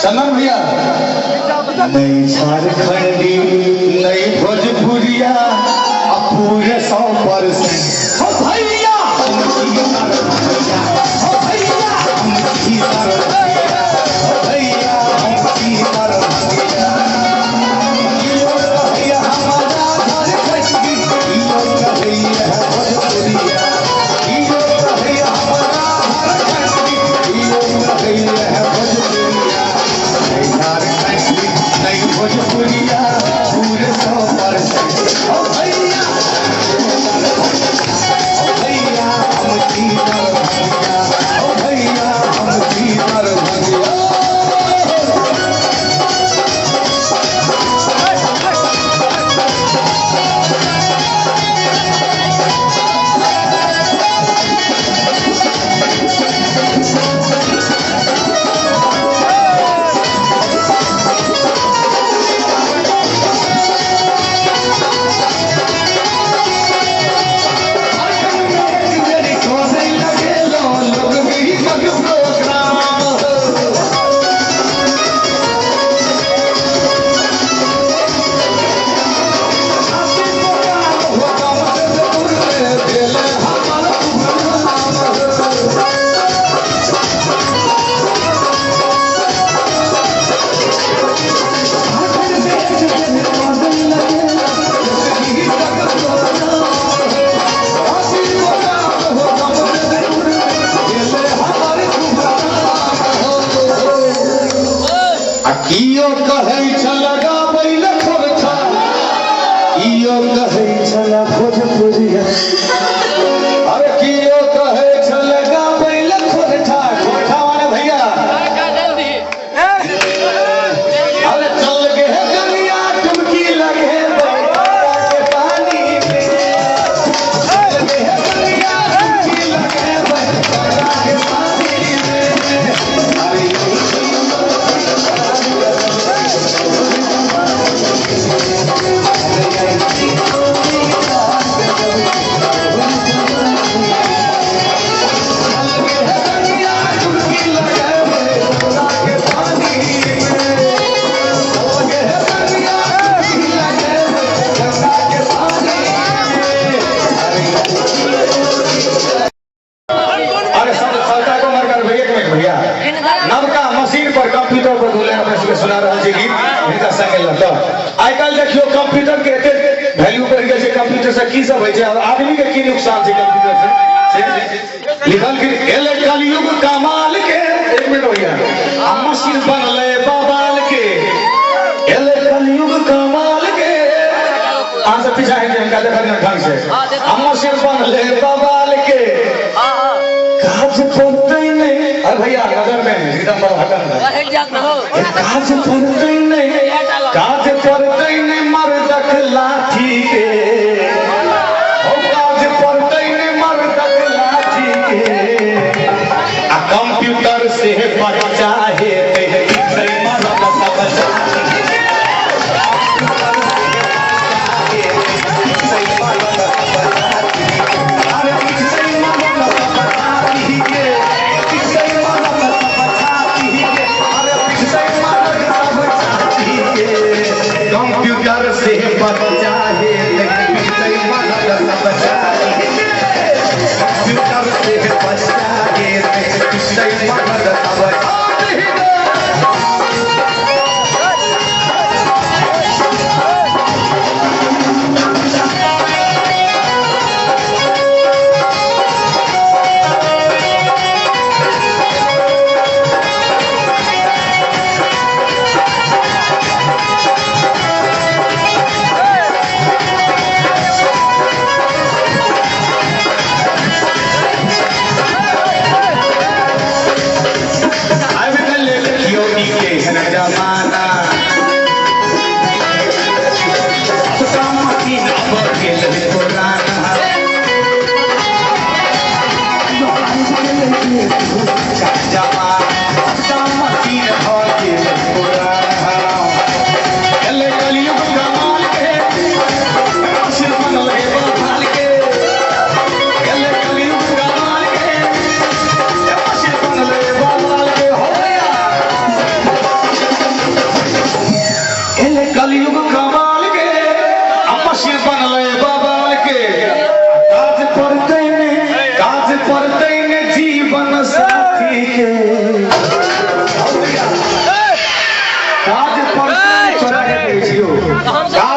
चंदन भैया नहीं झारखंडी नहीं भोजपुरिया पूरे 100% भैया आजकल देखियो कंप्यूटर के वैल्यू बढ़ गए कंप्यूटर से की सब है आदमी के की नुकसान है कंप्यूटर से लिखल के एले कलयुग कमाल के एक मिनट भैया मशीन बनले बवाल के एले कलयुग कमाल के आज पीछा है इनका देखा ढंग से मशीन बनले बवाल के काज पड़ते नहीं अरे भैया नजर में एकदम हटन काज पड़ते नहीं काज पड़ते नहीं मर दखला कंप्यूटर से बच्चा है लेकिन मदद बचा कंप्यूटर से बच्चा है लेकिन मदद बचा God